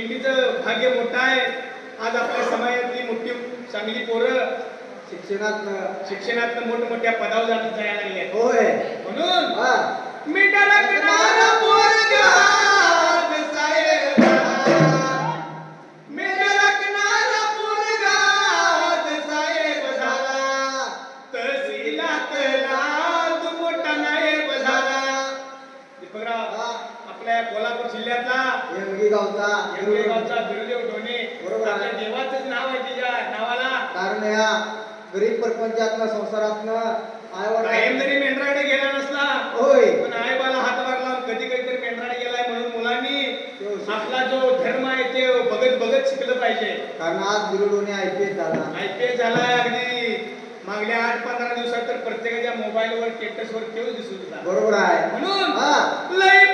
मेंढीचं भाग्य मोठं आहे. आज आपल्या समाजातली मोठी चांगली पोरं शिक्षणात मोठमोठ्या पदावर जायला लागली आहेत. होय म्हणून मी डळकणारा पोरगा साहेब मी डळकणारा पोरगा साहेब झाला तहसीलातला तू मोठा नायब झाला. दीपकराव आपल्या कोल्हापूर जिल्ह्यातला येंगी गावचा गुरुदेव ढोणे बरोबर आहे. आपल्या देवाचंच नाव आहे तिच्या नावाला. कारण या गरीब परपंचातनं संसारातनं कायम जरी मेंढराकडे गेला नसला होय पण आईबाला हातभार लावून कधी कधीतरी मेंढराकडे गेलाय म्हणून मुलांनी आपला जो धर्म आहे ते बघत बघत शिकलं पाहिजे. कारण आज गुरुडोने IPS झाला. IPS झालाय. अगदी मागल्या 8-15 दिवसात तर प्रत्येकाच्या मोबाईलवर स्टेटसवर तेच दिसत होता. बरोबर आहे म्हणून लय